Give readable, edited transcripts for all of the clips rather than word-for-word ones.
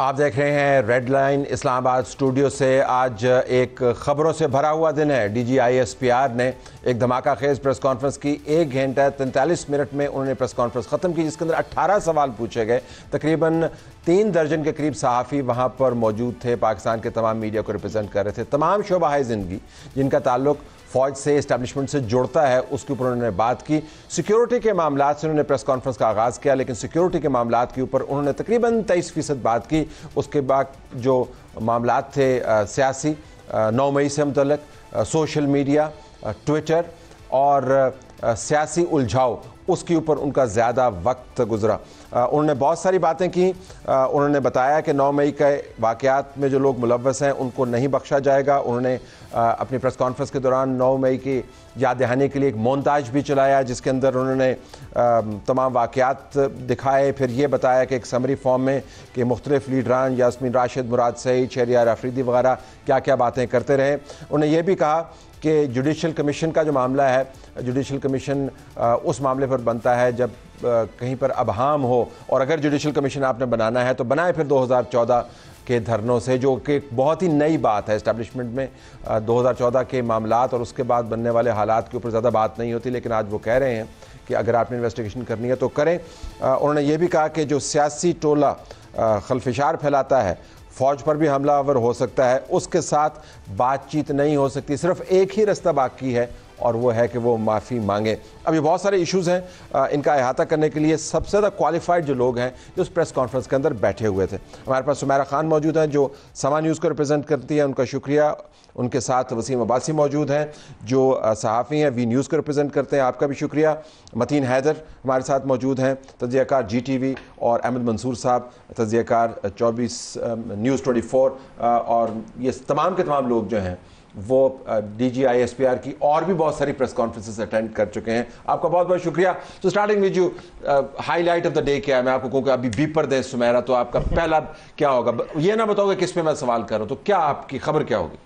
आप देख रहे हैं रेड लाइन इस्लामाबाद स्टूडियो से। आज एक खबरों से भरा हुआ दिन है। DGISPR ने एक धमाका खेज प्रेस कॉन्फ्रेंस की। 1 घंटा 43 मिनट में उन्होंने प्रेस कॉन्फ्रेंस ख़त्म की, जिसके अंदर 18 सवाल पूछे गए। तकरीबन 3 दर्जन के करीब सहाफ़ी वहाँ पर मौजूद थे, पाकिस्तान के तमाम मीडिया को रिप्रेजेंट कर रहे थे। तमाम शोबाए ज़िंदगी जिनका ताल्लुक फ़ौज से, इस्टेब्लिशमेंट से जुड़ता है, उसके ऊपर उन्होंने बात की। सिक्योरिटी के मामला से उन्होंने प्रेस कॉन्फ्रेंस का आगाज़ किया, लेकिन सिक्योरिटी के मामला के ऊपर उन्होंने तकरीबन 23% बात की। उसके बाद जो मामला थे सियासी, 9 मई से मुतल्लिक, सोशल मीडिया, ट्विटर और सियासी उलझाव, उसके ऊपर उनका ज़्यादा वक्त गुजरा। उन्होंने बहुत सारी बातें की। उन्होंने बताया कि 9 मई के वाक़यात में जो लोग मुलव्वस हैं उनको नहीं बख्शा जाएगा। उन्होंने अपनी प्रेस कॉन्फ्रेंस के दौरान 9 मई की याद दहानी के लिए एक मोन्ताज भी चलाया, जिसके अंदर उन्होंने तमाम वाक़यात दिखाए। फिर ये बताया कि एक समरी फॉर्म में कि मुख्तलिफ लीडरान, यास्मीन राशिद, मुराद सईद, शहरियार अफरीदी वगैरह क्या क्या बातें करते रहे। उन्होंने ये भी कहा कि जुडिशल कमीशन का जो मामला है, जुडिशल कमीशन उस मामले पर बनता है जब कहीं पर अबहाम हो, और अगर जुडिशल कमीशन आपने बनाना है तो बनाए फिर 2014 के धरनों से, जो कि बहुत ही नई बात है इस्टेब्लिशमेंट में। 2014 के मामलात और उसके बाद बनने वाले हालात के ऊपर ज़्यादा बात नहीं होती, लेकिन आज वो कह रहे हैं कि अगर आपने इन्वेस्टिगेशन करनी है तो करें। उन्होंने ये भी कहा कि जो सियासी टोला खलफिशार फैलाता है, फ़ौज पर भी हमलावर हो सकता है, उसके साथ बातचीत नहीं हो सकती। सिर्फ एक ही रास्ता बाकी है और वो है कि वो माफ़ी मांगे। अभी बहुत सारे इश्यूज़ हैं, इनका अहाता करने के लिए सबसे ज़्यादा क्वालिफाइड जो लोग हैं जो उस प्रेस कॉन्फ्रेंस के अंदर बैठे हुए थे। हमारे पास सुमेरा खान मौजूद हैं जो समा न्यूज़ को रिप्रेजेंट करती है, उनका शुक्रिया। उनके साथ वसीम अब्बासी मौजूद हैं जो सहाफ़ी हैं, वी न्यूज़ को रिप्रेजेंट करते हैं, आपका भी शुक्रिया। मतीन हैदर हमारे साथ मौजूद हैं, तज्ज़ियाकार GTV, और अहमद मंसूर साहब, तज्ज़ियाकार 24 न्यूज़ 24, और ये तमाम के तमाम लोग जो हैं वो DGISPR की और भी बहुत सारी प्रेस कॉन्फ्रेंसेस अटेंड कर चुके हैं। आपका बहुत बहुत शुक्रिया। तो starting with you, highlight of the day क्या है? मैं आपको कहूँगा अभी बीपर दें सुमेरा, तो आपका पहला क्या होगा? ये ना बताओगे किस पे मैं सवाल कर रहा हूँ, तो क्या आपकी खबर क्या होगी?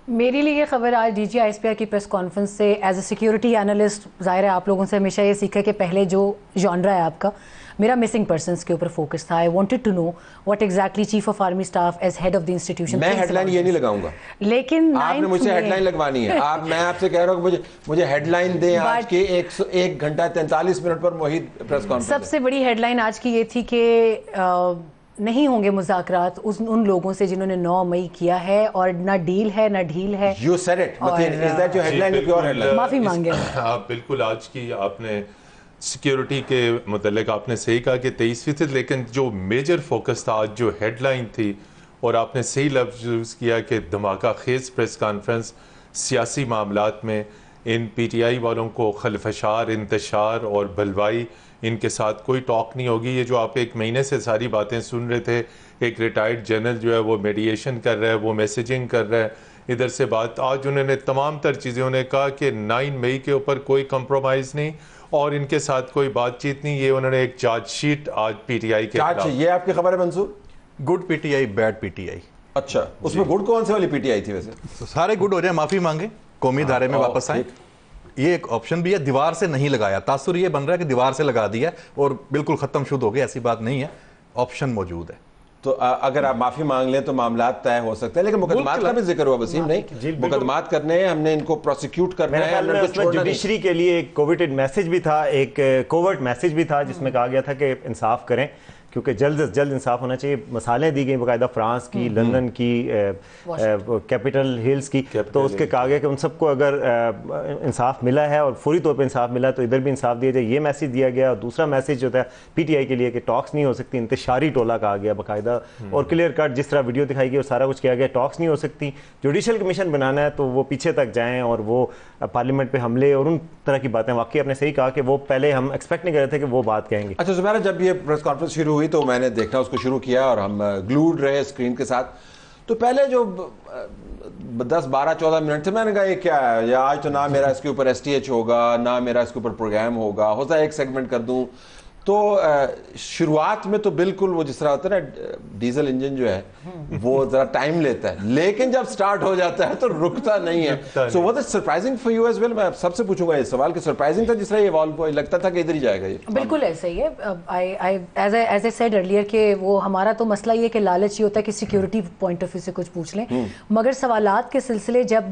मेरे लिए खबर आज DGISPR की प्रेस कॉन्फ्रेंस से एज ए सिक्योरिटी एनालिस्ट, ज़ाहिर है आप लोगों से हमेशा ये सीखा कि पहले जो जॉनरा है आपका, मेरा मिसिंग पर्सन्स के ऊपर फोकस था। I wanted to know what exactly chief of army staff as head of the institution. मैं हेडलाइन ये नहीं लगाऊंगा, लेकिन आपने मुझे हेडलाइन लगवानी है। मैं आपसे कह रहा हूँ कि मुझे हेडलाइन दें आज के 1 घंटा 43 मिनट पर मोहित प्रेस कॉन्फ्रेंस। सबसे बड़ी हेडलाइन आज की ये थी कि नहीं होंगे मुज़ाकरात उन लोगों से जिन्होंने 9 मई किया है, और ना डील है ना ढील है। You said it, is that your headline? Your headline? माफी मांगे आप बिल्कुल। आज की आपने सिक्योरिटी के मतलब आपने सही कहा कि 23%, लेकिन जो मेजर फोकस था आज जो हेडलाइन थी, और आपने सही लफ्ज़ यूज़ किया कि धमाका खेज प्रेस कॉन्फ्रेंस सियासी मामलात में इन PTI वालों को खलफशार, इंतशार और भलवाई, इनके साथ कोई टॉक नहीं होगी। ये जो आप 1 महीने से सारी बातें सुन रहे थे, एक रिटायर्ड जनरल जो है वो मेडिएशन कर रहा है, वो मैसेजिंग कर रहा है, इधर से बात। आज उन्होंने तमाम तर चीज़ें, उन्होंने कहा कि 9 मई के ऊपर कोई कंप्रोमाइज़ नहीं और इनके साथ कोई बातचीत नहीं। ये उन्होंने एक चार्जशीट आज PTI के खिलाफ। ये आपकी खबर है Mansoor? Good PTI, bad PTI। अच्छा, उसमें गुड कौन सी वाली PTI थी वैसे? तो सारे गुड हो जाए, माफी मांगे, कौमी धारे में वापस आए, ये एक ऑप्शन भी है। दीवार से नहीं लगाया, तासुर ये बन रहा है कि दीवार से लगा दिया और बिल्कुल खत्म शुद्ध हो गया, ऐसी बात नहीं है, ऑप्शन मौजूद है। तो अगर आप माफी मांग लें तो मामला तय हो सकते हैं, लेकिन मुकदमात का भी जिक्र हुआ वसीम? नहीं, मुकदमात करने हैं, हमने इनको प्रोसिक्यूट करना है। जुडिशरी के लिए एक कोविटेड मैसेज भी था, एक कोवर्ट मैसेज भी था, जिसमें कहा गया था कि इंसाफ करें, क्योंकि जल्द से जल्द इंसाफ होना चाहिए। मसालें दी गई बाकायदा फ्रांस की, लंदन की, कैपिटल हिल्स की, तो उसके कहा गया कि उन सबको अगर इंसाफ मिला है और फौरी तौर पे इंसाफ मिला तो इधर भी इंसाफ दिया जाए, ये मैसेज दिया गया। और दूसरा मैसेज जो था PTI के लिए कि टॉक्स नहीं हो सकती, इंतशारी टोला कहा गया बाकायदा, और क्लियर कट जिस तरह वीडियो दिखाई गई और सारा कुछ किया गया, टॉक्स नहीं हो सकती। जुडिशल कमीशन बनाना है तो वो पीछे तक जाएँ और वो पार्लियामेंट पे हमले और उन तरह की बातें। वाकई आपने सही कहा कि वो पहले हम एक्सपेक्ट नहीं कर रहे थे कि वो बात कहेंगे। अच्छा सुमेरा, जब ये प्रेस कॉन्फ्रेंस शुरू हुई तो मैंने देखना उसको शुरू किया और हम ग्लूड रहे स्क्रीन के साथ। तो पहले जो 10, 12, 14 मिनट थे, मैंने कहा ये क्या है, या आज तो ना मेरा इसके ऊपर STH होगा, ना मेरा इसके ऊपर प्रोग्राम होगा, हो सकता है एक सेगमेंट कर दूं। तो शुरुआत में तो बिल्कुल वो जिस तरह होता है ना, डीजल इंजन जो है वो जरा टाइम लेता है, लेकिन जब स्टार्ट हो जाता है तो रुकता नहीं है। So what is surprising for you as well? मैं सबसे पूछूंगा इस सवाल कि सरप्राइजिंग था जिस तरह ये इवॉल्व हुआ, लगता था कि इधर ही जाएगा ये? बिल्कुल ऐसा ही है। एज आई सेड अर्लियर कि वो हमारा तो मसला ये कि लालच ये होता है कि सिक्योरिटी पॉइंट ऑफ व्यू से कुछ पूछ लें, मगर सवालात के सिलसिले जब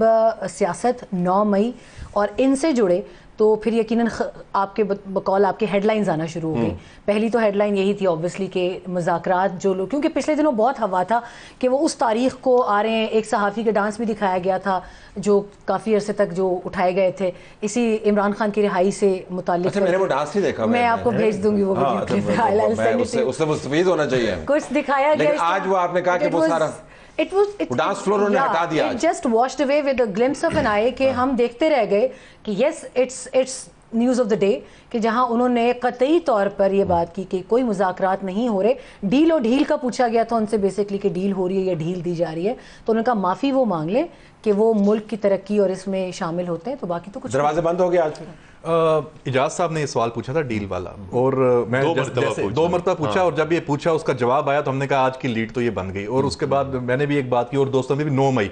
सियासत 9 मई और इनसे जुड़े तो फिर यकीनन आपके बकौल आपके हेडलाइंस आना शुरू हो गई। पहली तो हेडलाइन यही थी ऑब्वियसली कि मुज़ाकरात जो लोग, क्योंकि पिछले दिनों बहुत हवा था कि वो उस तारीख को आ रहे हैं, एक सहाफ़ी का डांस भी दिखाया गया था जो काफ़ी अरसे तक जो उठाए गए थे इसी इमरान खान की रिहाई से मुताल्लिक। अच्छा, मैंने वो डांस नहीं देखा। मैं आपको भेज दूंगी वो उससे होना चाहिए, कुछ दिखाया गया। आज वो आपने कहा कि वो सारा डांस फ्लोर उन्होंने हटा दिया, just washed away with a glimpse of an eye कि हम देखते रह गए कि yes it's news of the day कि जहां उन्होंने कतई तौर पर ये बात की कि कोई मुज़ाकरात नहीं हो रहे। डील और ढील का पूछा गया था उनसे बेसिकली कि डील हो रही है या ढील दी जा रही है, तो उन्होंने कहा माफ़ी वो मांग लें कि वो मुल्क की तरक्की और इसमें शामिल होते हैं, तो बाकी तो कुछ दरवाजे बंद हो गए आज। इजाज साहब ने ये सवाल पूछा था डील वाला, और मैं दो मरतबा पूछा, और जब ये पूछा उसका जवाब आया तो हमने कहा आज की लीड तो ये बन गई। और उसके बाद मैंने भी एक बात की और दोस्तों ने भी 9 मई,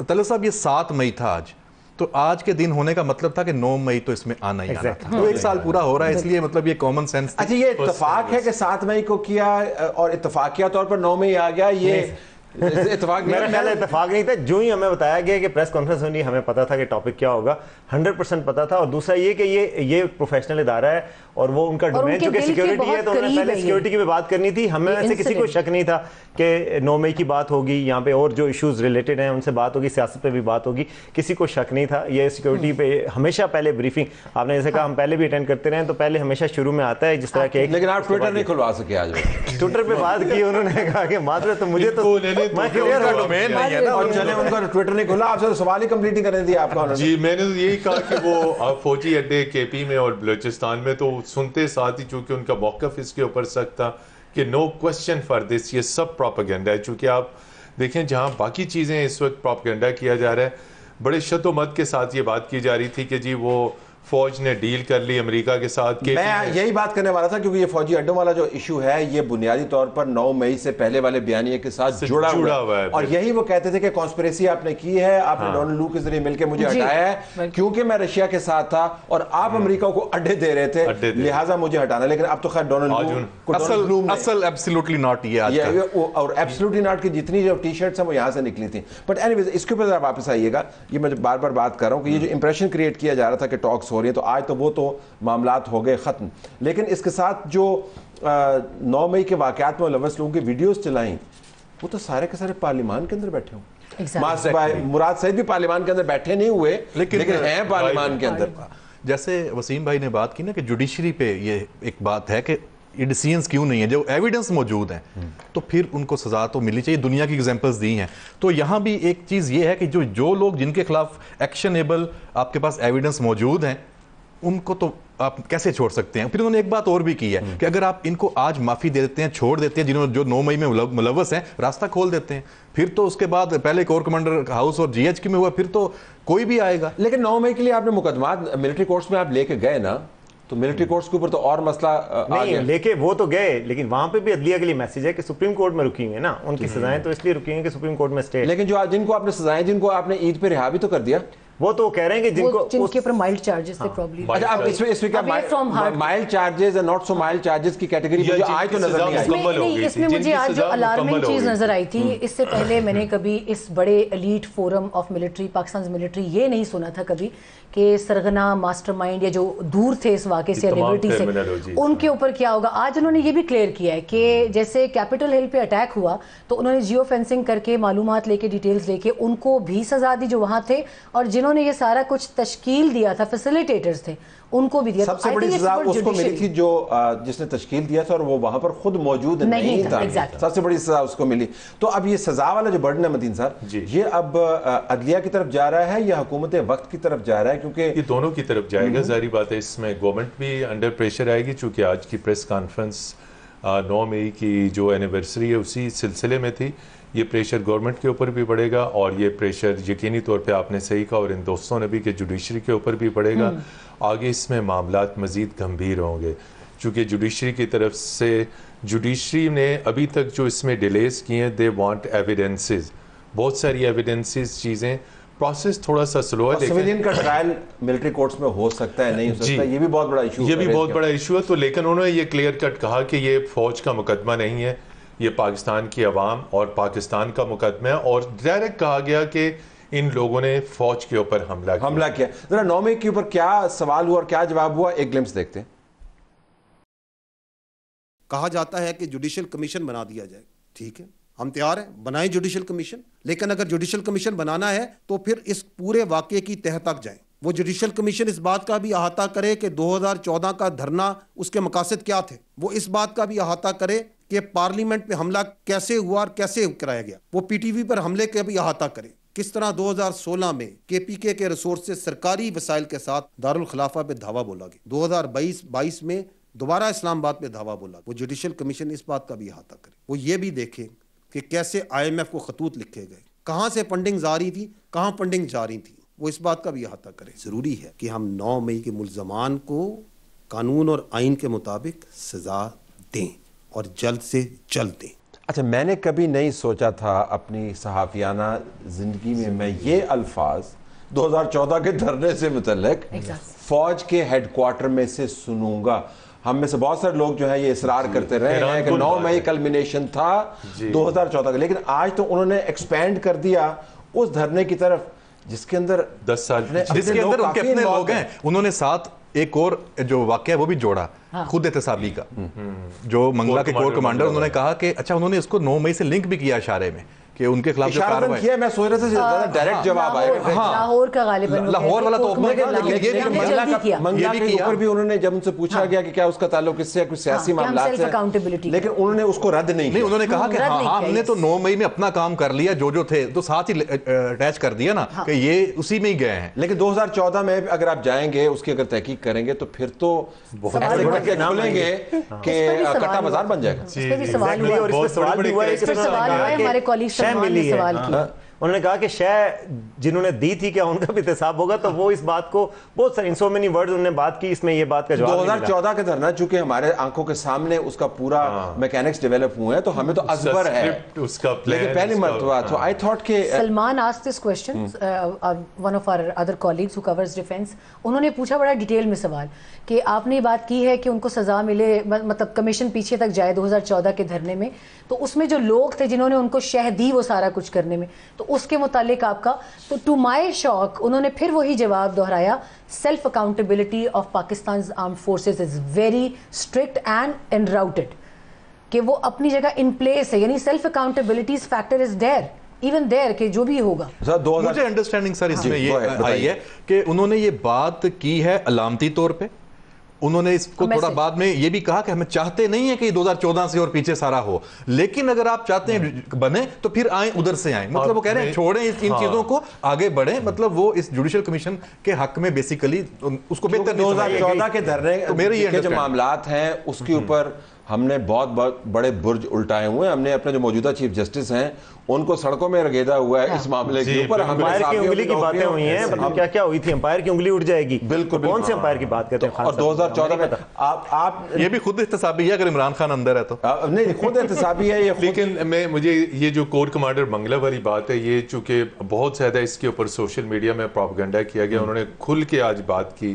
तलत साहब ये 7 मई था आज, तो आज के दिन होने का मतलब था कि 9 मई तो इसमें आना ही आना था। तो 1 साल पूरा हो रहा है, इसलिए मतलब ये कॉमन सेंस। अच्छा, ये इत्तेफाक है कि 7 मई को किया और इत्तेफाकिया तौर पर 9 मई आ गया, ये इत्तेफाक मेरा ख्याल है इत्तेफाक नहीं था। जो ही हमें बताया गया कि प्रेस कॉन्फ्रेंस होनी, हमें पता था कि टॉपिक क्या होगा, 100% पता था। और दूसरा ये कि ये प्रोफेशनल इदारा है और वो उनका डोमेन चूंकि सिक्योरिटी है, तो उन्होंने पहले सिक्योरिटी की भी बात करनी थी। हमें वैसे किसी को शक नहीं था कि 9 मई की बात होगी, यहाँ पे और जो इश्यूज रिलेटेड हैं उनसे बात होगी, सियासत पे भी बात होगी, किसी को शक नहीं था। ये सिक्योरिटी पे हमेशा पहले ब्रीफिंग, आपने जैसे कहा हम पहले भी अटेंड करते रहे, तो पहले हमेशा शुरू में आता है जिस तरह के। लेकिन आप ट्विटर नहीं खुलवा सके आज? ट्विटर पे बात की उन्होंने, कहा कि मात्र तो मुझे तो डोमेन नहीं है ना, और चले उनका ट्विटर नहीं खुला, आपसे सवाल ही कंप्लीट नहीं करने दिया आपका। जी, मैंने तो यही कहा कि वो फौजी अड्डे केपी में और बलूचिस्तान में तो सुनते साथ ही चूंकि उनका मौकफ इसके ऊपर सख्त था कि नो क्वेश्चन फॉर दिस, ये सब प्रोपेगेंडा है। चूंकि आप देखें जहां बाकी चीजें इस वक्त प्रोपेगेंडा किया जा रहा है, बड़े शद्दोमत के साथ ये बात की जा रही थी कि जी वो फौज ने डील कर ली अमेरिका के साथ। मैं यही बात करने वाला था, क्योंकि ये फौजी अड्डों वाला जो इशू है ये बुनियादी तौर पर 9 मई से पहले वाले बयानिए के साथ जुड़ा हुआ है। और यही वो कहते थे कि कॉन्स्पिरेसी आपने की है, आपने डोनाल्ड लू के जरिए मिलकर मुझे हटाया है क्योंकि मैं रशिया के साथ था और आप अमेरिका को अड्डे दे रहे थे, लिहाजा मुझे हटाना। लेकिन अब तो खैर डोनाल्ड लू असल एब्सोल्युटली नॉट ये और एब्सोल्युटली नॉट की जितनी जो टी शर्ट्स हैं वो यहाँ से निकली थी। बट एनीवेज, इसके ऊपर वापस आइएगा। ये मैं बार बार बात कर रहा हूँ कि ये जो इंप्रेशन क्रिएट किया जा रहा था कि टॉक्स हो रही है, तो आज तो वो तो मामलात हो गए खत्म। लेकिन इसके साथ जो 9 मई के वाकयात में लवर्स लोगों की वीडियोस चलाई, वो तो सारे के सारे पार्लियामान के अंदर बैठे हों। मुराद सईद भी पार्लियामान के अंदर बैठे नहीं हुए, लेकिन हैं पार्लियामान के अंदर। जैसे वसीम भाई ने बात की ना कि जुडिशरी पे ये एक बात है कि ये डिसीजंस क्यों नहीं है, जो एविडेंस मौजूद है तो फिर उनको सजा तो मिलनी चाहिए। दुनिया की एग्जांपल्स दी हैं, तो यहाँ भी एक चीज़ ये है कि जो लोग जिनके खिलाफ एक्शनेबल आपके पास एविडेंस मौजूद हैं उनको तो आप कैसे छोड़ सकते हैं। फिर उन्होंने एक बात और भी की है कि अगर आप इनको आज माफी दे देते हैं, छोड़ देते हैं, जिन्होंने जो 9 मई में मुलव्वस हैं, रास्ता खोल देते हैं, फिर तो उसके बाद पहले कोर कमांडर हाउस और जीएचक्यू में हुआ, फिर तो कोई भी आएगा। लेकिन 9 मई के लिए आपने मुकदमात मिलिट्री कोर्ट्स में आप लेके गए ना, तो मिलिट्री कोर्ट्स के ऊपर तो और मसला नहीं लेके वो तो गए, लेकिन वहां पे भी अदलिया के लिए मैसेज है कि सुप्रीम कोर्ट में रुकेंगे ना, उनकी सजाएं तो इसलिए रुकेंगे कि सुप्रीम कोर्ट में स्टे। लेकिन जो जिनको आपने सजाएं, जिनको आपने ईद पे रिहा भी तो कर दिया, वो तो कह रहे हैं कि जिनके ऊपर माइल्ड चार्जेस थे प्रॉब्लम। अच्छा, अब इसमें क्या माइल्ड चार्जेस और नॉट सो माइल्ड चार्जेस की कैटेगरी मुझे आज तो नजर नहीं आई। नहीं, इसमें मुझे आज जो अलार्मिंग चीज नजर आई थी, इससे पहले मैंने कभी इस बड़े elite forum of military, Pakistan military, ये नहीं सुना था कभी कि सरगना मास्टरमाइंड या जो दूर थे इस वाक़े से, लिबर्टी से, उनके ऊपर क्या होगा। आज उन्होंने ये भी क्लियर किया है कि जैसे कैपिटल हिल पे अटैक हुआ तो उन्होंने जियो फेंसिंग करके मालूमात लेके, डिटेल्स लेके उनको भी सजा दी जो वहां थे, और जिन्होंने ये सारा कुछ तश्कील दिया था, फैसिलिटेटर्स थे, उनको भी दिया। सबसे बड़ी सजा उसको मिली थी जो जिसने तश्कील दिया था और वो वहां पर खुद मौजूद नहीं था। सबसे बड़ी सजा उसको मिली। तो अब ये सजा वाला जो बर्डन है मतीन साहब, ये अब अदलिया की तरफ जा रहा है या हुकूमत वक्त की तरफ जा रहा है? क्योंकि ये दोनों की तरफ जाएगा, जारी बात है। इसमें गवर्नमेंट भी अंडर प्रेशर आएगी, चूंकि आज की प्रेस कॉन्फ्रेंस 9 मई की जो एनिवर्सरी है उसी सिलसिले में थी। ये प्रेशर गवर्नमेंट के ऊपर भी पड़ेगा और ये प्रेशर यकीनी तौर पे आपने सही कहा और इन दोस्तों ने भी कि जुडिशरी के ऊपर भी पड़ेगा। आगे इसमें मामलात मज़ीद गंभीर होंगे, चूँकि जुडिशरी की तरफ से जुडिशरी ने अभी तक जो इसमें डिलेज किए हैं, दे वांट एविडेंसेस, बहुत सारी एविडेंसेस चीज़ें, प्रोसेस थोड़ा सा स्लो है। सिविलियन का ट्रायल मिलिट्री कोर्ट्स में हो सकता है, नहीं हो सकता, ये भी बहुत बड़ा इशू, ये भी बहुत बड़ा इशू है। तो लेकिन उन्होंने ये क्लियर कट कहा कि ये फौज का मुकदमा नहीं है, ये पाकिस्तान की आवाम और पाकिस्तान का मुकदमा है, और डायरेक्ट कहा गया कि इन लोगों ने फौज के ऊपर हमला किया। जरा 9 मई के ऊपर क्या सवाल हुआ और क्या जवाब हुआ, एक ग्लिम्स देखते हैं। कहा जाता है कि जुडिशियल कमीशन बना दिया जाए, ठीक है, हम तैयार हैं, बनाएं जुडिशियल कमीशन, लेकिन अगर जुडिशियल कमीशन बनाना है तो फिर इस पूरे वाकये की तह तक जाएं। वो जुडिशियल कमीशन इस बात का भी अहाता करे कि 2014 का धरना, उसके मकासद क्या थे। वो इस बात का भी अहाता करे कि पार्लियामेंट पे हमला कैसे हुआ और कैसे कराया गया। वो पीटीवी पर हमले का भी अहाता करे, किस तरह 2016 में केपीके के रिसोर्स से सरकारी वसाइल के साथ दारुल खिलाफा पे धावा बोला गया, 2022 में दोबारा इस्लामाबाद पे धावा बोला। वो जुडिशियल कमीशन इस बात का भी अहाता करे, वो ये भी देखें कि कैसे IMF को खतूत लिखे गए, कहाँ से फंडिंग जा रही थी, कहाँ फंडिंग जा रही थी, वो इस बात का भी अहाता करें। ज़रूरी है कि हम 9 मई के मुल्ज़मान को कानून और आइन के मुताबिक सज़ा दें और जल्द से जल्द दें। अच्छा, मैंने कभी नहीं सोचा था अपनी सहाफ़ियाना ज़िंदगी में मैं ये अल्फाज 2014 के धरने से मुतल्लिक फ़ौज के हेडक्वार्टर में से सुनूंगा। हम में से बहुत सारे लोग जो है ये इसरार करते रहे हैं कि 9 मई कल्मिनेशन था 2014 का, लेकिन आज तो उन्होंने एक्सपेंड कर दिया उस धरने की तरफ जिसके अंदर 10 साल जिसके अंदर उनके अपने लोग हैं। उन्होंने साथ एक और जो वाकया वो भी जोड़ा, खुद एहतसाबी का, जो मंगला के कोर कमांडर, उन्होंने कहा कि अच्छा, उन्होंने इसको 9 मई से लिंक भी किया इशारे में कि उनके खिलाफ जो कार्रवाई किया। मैं सोच रहा था डायरेक्ट जवाब आएगा। लाहौर का गालिबन, लाहौर वाला तो मंगला के ऊपर भी उन्होंने जब उनसे पूछा गया कि क्या उसका ताल्लुक इससे कुछ सियासी मामला से, लेकिन उन्होंने उसको रद्द नहीं किया। उन्होंने कहा कि हाँ, हमने तो 9 मई में अपना काम कर लिया, जो थे तो साथ ही अटैच कर दिया ना कि ये उसी में ही गए हैं। लेकिन 2014 में अगर आप जाएंगे, उसकी अगर तहकीक करेंगे तो फिर तो खुलेंगे कि कट्टा बाजार बन जाएगा। हमारे कॉलीग ने सवाल किया, उन्होंने कहा कि शय जिन्होंने दी थी क्या उनका भी हिसाब होगा। तो वो इस बात को बहुत सारे इन सो मेनी वर्ड्स उन्होंने बात की, इसमें ये बात का जवाब 2014 का धरना चूंकि हमारे आंखों के सामने उसका पूरा मैकेनिक्स डेवलप हुए हैं, तो हमें तो अजबर है उसका, लेकिन पहली मर्तबा तो आई थॉट के Salman asked this question, one of our other colleagues who covers defence, उन्होंने पूछा बड़ा डिटेल में सवाल कि आपने बात की है कि उनको सजा मिले, मतलब कमीशन पीछे तक जाए 2014 के धरने में, तो उसमें जो लोग थे जिन्होंने उनको शह दी वो सारा कुछ करने में, तो उसके मुतालिक आपका, तो टू माय शॉक उन्होंने फिर वही जवाब दोहराया, self accountability of Pakistan armed forces is very strict and enrooted, कि वो अपनी जगह इन प्लेस है, यानी self accountability factor is there even there कि जो भी होगा। मुझे अंडरस्टैंडिंग सर इसमें ये आई है कि उन्होंने ये बात की है अलामती तौर पे, उन्होंने इसको थोड़ा बाद में ये भी कहा कि हमें चाहते नहीं है कि 2014 से और पीछे सारा हो, लेकिन अगर आप चाहते हैं बने तो फिर आए, उधर से आए, मतलब वो कह रहे हैं छोड़ें इन चीजों को, आगे बढ़े, मतलब वो इस जुडिशियल कमीशन के हक में बेसिकली उसको बेहतर 2014 के धरने तो मेरे ये जो मामलात हैं उसके ऊपर हमने बहुत बड़े बुर्ज उल्टाए हुए हैं। हमने अपने जो मौजूदा चीफ जस्टिस हैं उनको सड़कों में रगेदा हुआ है इस मामले के ऊपर। अंपायर की उंगली की बातें हुई हैं, मतलब क्या क्या हुई थी, अंपायर की उंगली उठ जाएगी, बिल्कुल कौन से अंपायर की बात करते हैं। और 2014 में आप ये भी खुद एहतसाबी है, अगर इमरान खान अंदर है तो नहीं, खुद एहतसाबी है ये। लेकिन मुझे ये जो कोर कमांडर मंगला वाली बात है, ये चूंकि बहुत ज्यादा इसके ऊपर सोशल मीडिया में प्रोपेगेंडा किया गया, उन्होंने खुल के आज बात की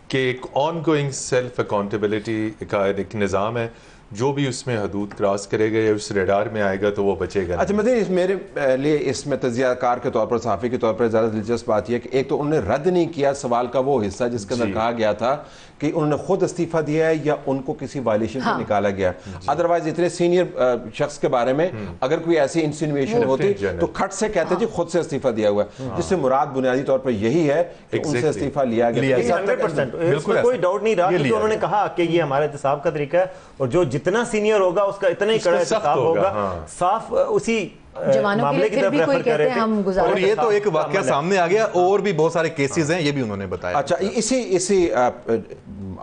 कि एक ऑन गोइंग सेल्फ अकाउंटेबिलिटी का एक निज़ाम है, जो भी उसमें हदूद क्रॉस करेगा या उस रडार में आएगा तो वो बचेगा। अच्छा, मतलब मेरे लिए इसमें तजियाकार के तौर पर, सहाफ़ी के तौर पर ज़्यादा दिलचस्प बात यह कि एक तो उन्होंने रद्द नहीं किया सवाल का वो हिस्सा जिसके अंदर कहा गया था कि उन्होंने खुद इस्तीफा दिया है या उनको किसी वायलेशन से निकाला गया। अदरवाइज इतने सीनियर शख्स के बारे में अगर कोई ऐसी इंसिनुएशन होती तो खट से कहते जी खुद से इस्तीफा दिया हुआ है, जिससे मुराद बुनियादी तौर पर यही है कि उनसे इस्तीफा लिया गया। 100% कोई डाउट नहीं रहा, क्योंकि उन्होंने कहा कि ये हमारे एहतसाब का तरीका है और जो जितना सीनियर होगा उसका इतना ही कड़ा एहतसाब होगा। साफ उसी जवानों के लिए फिर भी कोई कहते हैं हम गुजार। और ये तो एक वाकया सामने आ गया, और भी बहुत सारे केसेस हैं, ये भी उन्होंने बताया। अच्छा, इसी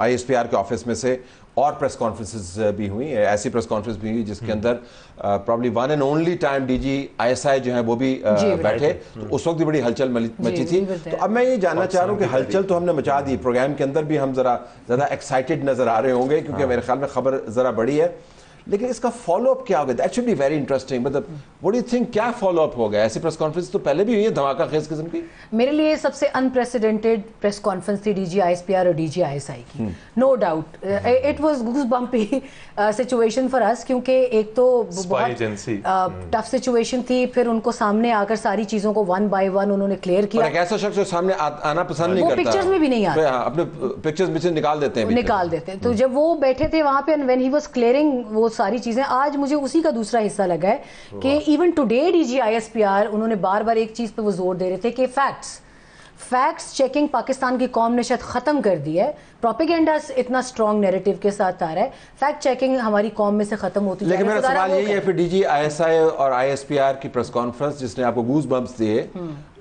ISPR के ऑफिस में से और प्रेस कॉन्फ्रेंसेस भी हुई, ऐसी प्रेस कॉन्फ्रेंस भी हुई जिसके अंदर probably one and only time DG ISI जो है वो भी बैठे, तो उस वक्त भी बड़ी हलचल मची थी। तो अब मैं ये जानना चाह रहा हूँ कि हलचल तो हमने मचा दी, प्रोग्राम के अंदर भी हम जरा ज़्यादा एक्साइटेड नजर आ रहे होंगे क्योंकि मेरे ख्याल में खबर ज़रा बड़ी है, लेकिन इसका फॉलोअप क्या होगा? That should be very interesting. मतलब व्हाट डू यू थिंक, क्या फॉलोअप होगा? ऐसी प्रेस कॉन्फ्रेंस तो पहले भी हुई है धमाका खेज किस्म की। मेरे लिए सबसे अनप्रेसिडेंटेड प्रेस कॉन्फ्रेंस थी DG ISPR और DG ISI की, no doubt. It was goose bumpy situation for us, क्योंकि एक तो बहुत टफ सिचुएशन थी, फिर उनको सामने आकर सारी चीजों को वन बाय वन उन्होंने क्लियर किया। एक ऐसा शख्स जो सामने आना पसंद नहीं वो करता, पिक्चर्स में भी नहीं आता, अपने पिक्चर्स में से निकाल देते हैं। तो जब वो बैठे थे वहां पे, व्हेन ही वाज क्लियरिंग वो सारी चीजें, आज मुझे उसी का दूसरा हिस्सा लगा है कि इवन टुडे DG ISPR उन्होंने बार बार एक चीज पे वो जोर दे रहे थे कि फैक्ट्स चेकिंग पाकिस्तान की कौम ने शायद खत्म कर दी है। प्रोपेगेंडा इतना स्ट्रॉन्ग नैरेटिव के साथ आ रहा है, फैक्ट चेकिंग हमारी कौम में से खत्म होती है। लेकिन मेरा सवाल यही है, फिर DG ISI और ISPR की प्रेस कॉन्फ्रेंस जिसने आपको गूज बम्प्स दिए,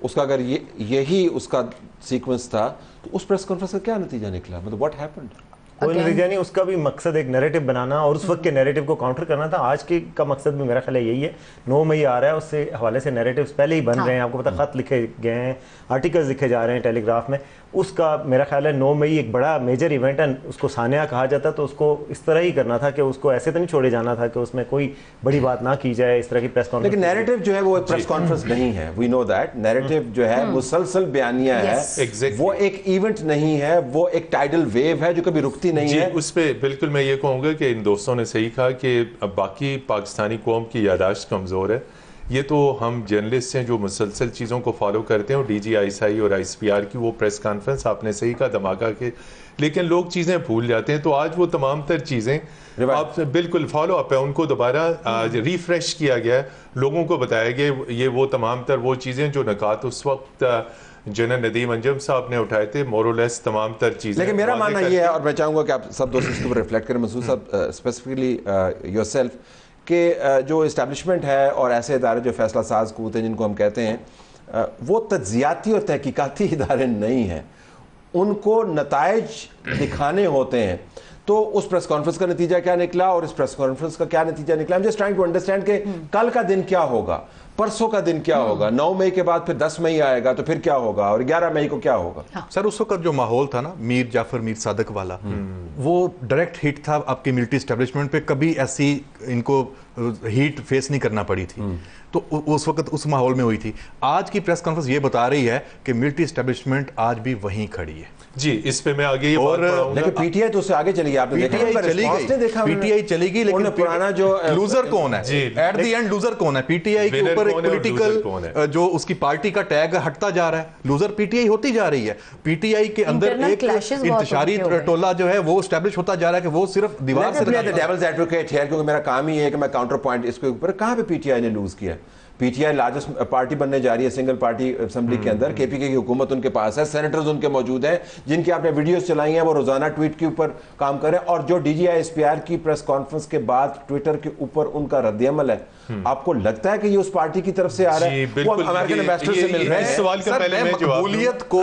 उसका अगर यही उसका सीक्वेंस था, तो उस प्रेस कॉन्फ्रेंस का क्या नतीजा निकला? मतलब व्हाट हैपेंड? कोई नतीजा नहीं, उसका भी मकसद एक नैरेटिव बनाना और उस वक्त के नैरेटिव को काउंटर करना था। आज के का मकसद भी मेरा ख्याल है यही है। 9 मई आ रहा है, उससे हवाले से नैरेटिव्स पहले ही बन रहे हैं, आपको पता, खत लिखे गए हैं, आर्टिकल्स लिखे जा रहे हैं टेलीग्राफ में। उसका मेरा ख्याल है 9 मई एक बड़ा मेजर इवेंट है, उसको सानिया कहा जाता, तो उसको इस तरह ही करना था कि उसको ऐसे तो नहीं छोड़े जाना था कि उसमें कोई बड़ी बात ना की जाए, इस तरह की प्रेस कॉन्फ्रेंस। लेकिन नैरेटिव जो है वो प्रेस कॉन्फ्रेंस नहीं है, वी नो दैट। नैरेटिव जो है मुसलसल बयानिया है, वो एक इवेंट नहीं है, वो एक टाइडल वेव है जो कभी रुकती नहीं है। उस पर बिल्कुल मैं ये कहूँगा कि इन दोस्तों ने सही कहा कि बाकी पाकिस्तानी कौम की यादाश्त कमज़ोर है। ये तो हम जर्नलिस्ट हैं जो मुसलसल चीज़ों को फॉलो करते हैं, और DG ISI और ISPR की वो प्रेस कॉन्फ्रेंस आपने सही कहा धमाका के, लेकिन लोग चीज़ें भूल जाते हैं। तो आज वो तमाम तर चीज़ें आप बिल्कुल फॉलो अप है, उनको दोबारा रिफ्रेश किया गया, लोगों को बताया गया ये वो तमाम तर वो चीज़ें जो नकात उस वक्त जनरल नदीम अंजुम साहब ने उठाए थे, मोरलेस तमाम तर चीज़ें। लेकिन मेरा मानना ये है, और मैं चाहूँगा कि आप सब दोस्त इसके ऊपर रिफ्लेक्ट करें, मसूद साहब स्पेसिफिकली योरसेल्फ, कि जो इस्टेब्लिशमेंट है और ऐसे इदारे जो फैसला साज क़ुव्वत हैं जिनको हम कहते हैं, वो तज्जियाती और तहकीकाती इदारे नहीं हैं, उनको नताइज दिखाने होते हैं। तो उस प्रेस कॉन्फ्रेंस का नतीजा क्या निकला और इस प्रेस कॉन्फ्रेंस का क्या नतीजा निकला? I'm just trying to understand कि कल का दिन क्या होगा, परसों का दिन क्या होगा, 9 मई के बाद फिर 10 मई आएगा तो फिर क्या होगा, और 11 मई को क्या होगा? सर उस वक्त जो माहौल था ना मीर जाफर मीर सादक वाला, वो डायरेक्ट हिट था आपके मिलिट्री एस्टेब्लिशमेंट पे, कभी ऐसी इनको हीट फेस नहीं करना पड़ी थी। तो उस वक्त उस माहौल में हुई थी। आज की प्रेस कॉन्फ्रेंस ये बता रही है कि मिलिट्री एस्टेब्लिशमेंट आज भी वहीं खड़ी है। जी, इस पे मैं आगे ये बात पढ़ाऊंगा। लेकिन पीटीआई तो उससे आगे चली गई, आपने देखा पीटीआई चली गई, लेकिन पुराना जो लूजर कौन है एट द एंड? लूजर कौन है? पीटीआई के ऊपर एक पॉलिटिकल जो उसकी पार्टी का टैग हटता जा रहा है, लूजर पीटीआई होती जा रही है। पीटीआई के अंदर एक इंतशारी टोला जो है वो एस्टैब्लिश होता जा रहा है कि वो सिर्फ दीवार से डेविल्स एडवोकेट है, क्योंकि मेरा काम ही है कि मैं काउंटर पॉइंट इसके ऊपर, कहां पे पीटीआई ने लूज किया? पीटीआई लार्जेस्ट पार्टी बनने जा रही है सिंगल पार्टी असेंबली के अंदर, केपीके की हुकूमत उनके पास है, सेनेटर्स उनके मौजूद हैं, जिनकी आपने वीडियोस चलाई हैं, वो रोजाना ट्वीट के ऊपर काम करें, और जो DG ISPR की प्रेस कॉन्फ्रेंस के बाद ट्विटर के ऊपर उनका रद्द-ए-अमल है, आपको लगता है कि ये उस पार्टी की तरफ से आ रहा है? वो अमेरिकन एम्बेसडर से मिल रहे हैं। सवाल का पहले मैं मकबूलियत को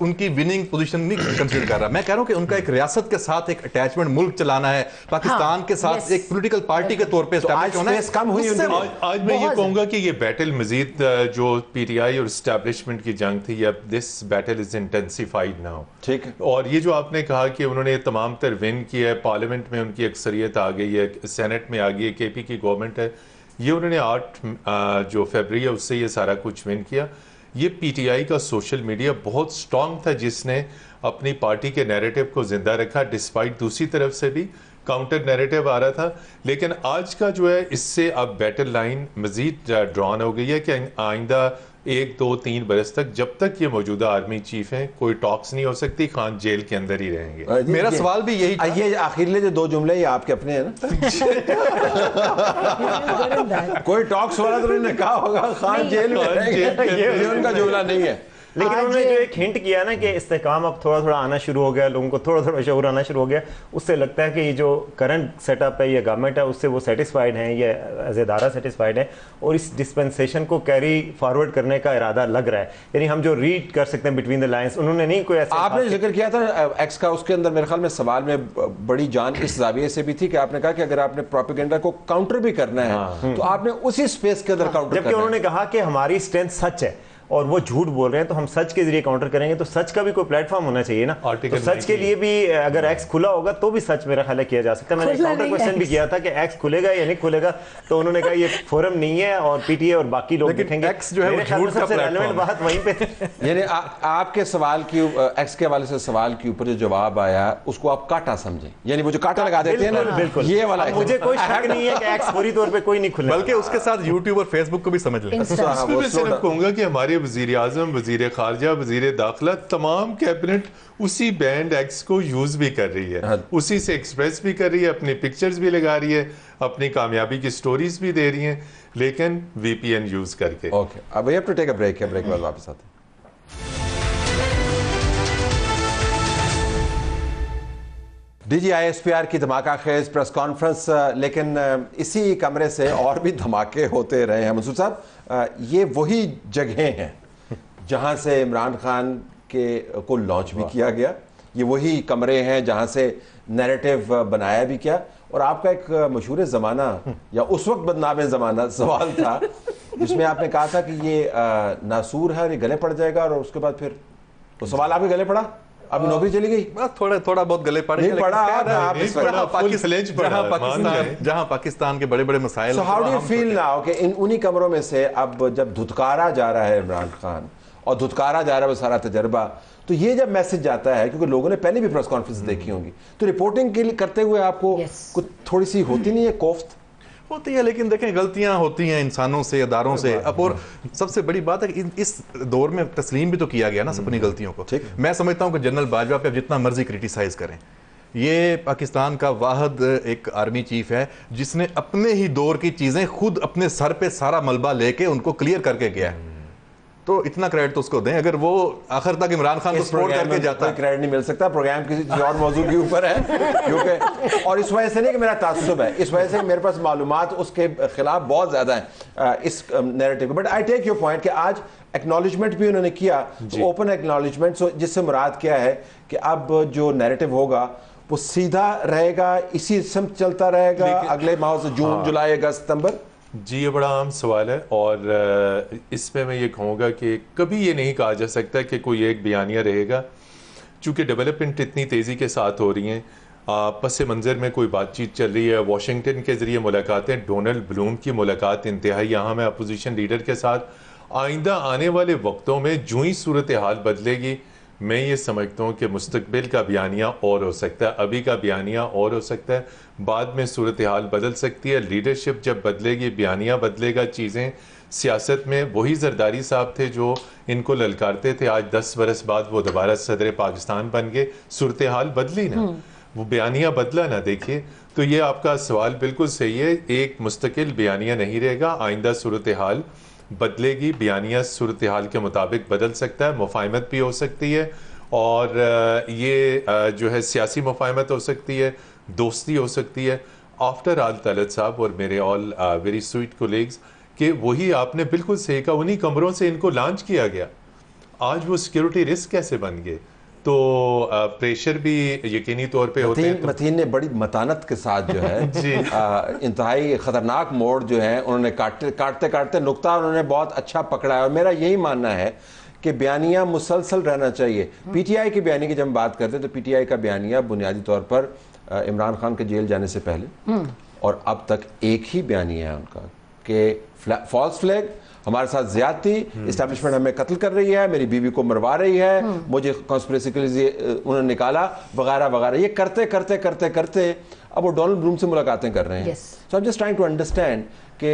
उनकी विनिंग पोजीशन नहीं कंसीडर कर रहा। मैं कह रहा हूं कि उनका एक रियासत के साथ एक अटैचमेंट, मुल्क चलाना है, पाकिस्तान के साथ एक पॉलिटिकल पार्टी के तौर पे एस्टैब्लिश होना है। कम हुई आज मैं ये कहूंगा कि ये बैटल मजीद जो पीटीआई और एस्टैब्लिशमेंट की जंग थी, अब this battle is intensified now. ठीक है। और ये जो आपने कहा कि उन्होंने तमाम तर विन किया है, पार्लियामेंट में उनकी अक्सरियत आ गई है, सेनेट में आ गई है, केपी की गवर्नमेंट है, ये उन्होंने 8 जो फरवरी है उससे ये सारा कुछ विन किया। ये पीटीआई का सोशल मीडिया बहुत स्ट्रॉन्ग था, जिसने अपनी पार्टी के नैरेटिव को जिंदा रखा, डिस्पाइट दूसरी तरफ से भी काउंटर नैरेटिव आ रहा था। लेकिन आज का जो है, इससे अब बैटल लाइन मजीद ड्रॉन हो गई है कि आइंदा 1, 2, 3 बरस तक, जब तक ये मौजूदा आर्मी चीफ हैं, कोई टॉक्स नहीं हो सकती, खान जेल के अंदर ही रहेंगे। मेरा सवाल भी यही, ये आखिरले जो 2 जुमले ये आपके अपने हैं ना? कोई टॉक्स वाला तो उन्होंने कहा होगा खान जेल में रहेंगे, ये उनका जुमला नहीं है। लेकिन आज उन्होंने जो एक हिंट किया ना कि इस्तेहकाम अब थोड़ा थोड़ा आना शुरू हो गया, लोगों को थोड़ा थोड़ा शऊर आना शुरू हो गया, उससे लगता है कि ये जो करंट सेटअप है, ये गवर्नमेंट है, उससे वो सेटिस्फाइड हैं, ये एज इदारा सेटिस्फाइड है और इस डिस्पेंसेशन को कैरी फॉरवर्ड करने का इरादा लग रहा है। यानी हम जो रीड कर सकते हैं बिटवीन द लाइन्स, उन्होंने नहीं कोई ऐसा आपने जिक्र किया था एक्स का, उसके अंदर मेरे ख्याल में सवाल में बड़ी जान इस जाविये से भी थी कि आपने कहा कि अगर आपने प्रोपेगेंडा को काउंटर भी करना है तो आपने उसी स्पेस के अंदर काउंटर जबकि उन्होंने कहा कि हमारी स्ट्रेंथ सच है और वो झूठ बोल रहे हैं, तो हम सच के जरिए काउंटर करेंगे, तो सच का भी कोई प्लेटफॉर्म होना चाहिए ना। तो सच के लिए भी अगर एक्स खुला होगा तो भी सच मेरा ख्याल है किया जा सकता है। मैंने काउंटर क्वेश्चन भी किया था कि एक्स खुलेगा या नहीं खुलेगा, तो उन्होंने कहा ये फोरम नहीं है और पीटीए और बाकी लोग देखेंगे। एक्स जो है वो झूठ का रेलेवेंट बात वहीं पे यानी आपके सवाल की एक्स के हवाले से सवाल के ऊपर जो जवाब आया उसको आप काटा समझें, यानी वो जो काटा लगा देते हैं ना, बिल्कुल ये वाला मुझे कोई शक नहीं है कि एक्स पूरी तौर पे कोई नहीं खुलेगा, बल्कि उसके साथ यूट्यूब और फेसबुक को भी समझ लें। मैं सिर्फ कहूंगा कि हमारे वजीर आजम, वजीर खारजा, वजीर दाखिला, तमाम कैबिनेट उसी बैंड एक्स को यूज भी कर रही है, उसी से एक्सप्रेस भी कर रही है, अपनी पिक्चर्स भी लगा रही है, अपनी कामयाबी की स्टोरीज भी दे रही हैं, लेकिन वीपीएन यूज करके। ओके, अब we have to take a break है, ब्रेक के बाद वापस आते हैं। DGISPR की धमाका खेज प्रेस कॉन्फ्रेंस, लेकिन इसी कमरे से और भी धमाके होते रहे हैं। मंसूर साहब, ये वही जगहें हैं जहां से इमरान खान को लॉन्च भी किया गया, ये वही कमरे हैं जहां से नैरेटिव बनाया भी किया, और आपका एक मशहूर ज़माना या उस वक्त बदनाम ज़माना सवाल था जिसमें आपने कहा था कि ये नासूर है, ये गले पड़ जाएगा, और उसके बाद फिर वो सवाल आपके गले पड़ा, अब नौकरी चली गई। बस थोड़ा बहुत गले पड़े, नहीं पड़ा, जहां पाकिस्तान के बड़े बड़े मसाइल। So how do you feel now कि इन उन्हीं कमरों में से अब जब धुतकारा जा रहा है इमरान खान और धुतकारा जा रहा है वो सारा तजर्बा, तो ये जब मैसेज जाता है, क्योंकि लोगों ने पहले भी प्रेस कॉन्फ्रेंस देखी होंगी, तो रिपोर्टिंग के लिए करते हुए आपको कुछ थोड़ी सी होती नहीं है, कोफ्त होती है, लेकिन देखें गलतियां होती हैं इंसानों से, अदारों से। अब और सबसे बड़ी बात है कि इस दौर में तस्लीम भी तो किया गया ना अपनी गलतियों को। मैं समझता हूं कि जनरल बाजवा पे आप जितना मर्जी क्रिटिसाइज करें, ये पाकिस्तान का वाहिद एक आर्मी चीफ है जिसने अपने ही दौर की चीजें खुद अपने सर पे सारा मलबा लेके उनको क्लियर करके गया है, तो इतना क्रेडिट तो उसको दें। अगर वो आखिर तक इमरान खान को सपोर्ट करके जाता है, क्रेडिट नहीं मिल सकता, प्रोग्राम किसी और मौजूद के ऊपर है, क्योंकि और इस वजह से नहीं कि मेरा तासुब है, इस वजह से मेरे पास मालूमात उसके खिलाफ बहुत ज्यादा है इस narrative. But I take your point कि आज एक्नॉलेजमेंट भी उन्होंने किया, ओपन एक्नॉलेजमेंट, जिससे मुराद क्या है कि अब जो नैरेटिव होगा वो सीधा रहेगा, इसी सिमत चलता रहेगा अगले माह से, जून जुलाई अगस्त सितंबर। जी, ये बड़ा आम सवाल है, और इस पे मैं ये कहूँगा कि कभी ये नहीं कहा जा सकता कि कोई एक बयानिया रहेगा, चूँकि डेवलपमेंट इतनी तेज़ी के साथ हो रही हैं। पस मंज़र में कोई बातचीत चल रही है, वाशिंगटन के ज़रिए मुलाकातें, डोनाल्ड ब्लूम की मुलाकात इंतहाई अहम है अपोजिशन लीडर के साथ। आइंदा आने वाले वक्तों में जो ही सूरत हाल बदलेगी, मैं ये समझता हूँ कि मुस्तकबिल का बयानिया और हो सकता है, अभी का बयानिया और हो सकता है, बाद में सूरत हाल बदल सकती है। लीडरशिप जब बदलेगी, बयानिया बदलेगा, चीज़ें सियासत में वही जरदारी साहब थे जो इनको ललकारते थे, आज 10 बरस बाद वो दोबारा सदर पाकिस्तान बन गए, सूरत हाल बदली ना, वो बयानिया बदला ना। देखिए, तो ये आपका सवाल बिल्कुल सही है, एक मुस्तकिल बयानिया नहीं रहेगा, आइंदा सूरत हाल बदलेगी, बयानिया सूरत हाल के मुताबिक बदल सकता है, मुफाहमत भी हो सकती है, और ये जो है सियासी मुफाहमत हो सकती है, दोस्ती हो सकती है। आफ्टर ऑल तलत साहब और मेरे ऑल वेरी स्वीट कोलीग्स, कि वही आपने बिल्कुल सही कहा, उन्हीं कमरों से इनको लॉन्च किया गया, आज वो सिक्योरिटी रिस्क कैसे बन गए, तो प्रेशर भी यकीनी तौर पे होते हैं। मतीन ने बड़ी मतानत के साथ जो है इंतहाई खतरनाक मोड़ जो है उन्होंने काटते काटते नुक्ता उन्होंने बहुत अच्छा पकड़ा है, और मेरा यही मानना है कि बयानिया मुसलसल रहना चाहिए। पीटीआई की बयानी की जब हम बात करते हैं तो पीटीआई का बयानिया बुनियादी तौर पर इमरान खान के जेल जाने से पहले और अब तक एक ही बयानिया है उनका कि फॉल्स फ्लैग, हमारे साथ ज्यादती, इस्टेब्लिशमेंट हमें कत्ल कर रही है, मेरी बीवी को मरवा रही है, मुझे कॉन्स्पिरेसी के लिए उन्होंने निकाला, वगैरह वगैरह। ये करते करते करते करते अब वो डोनाल्ड ब्लूम से मुलाकातें कर रहे हैं। So I am just trying to understand कि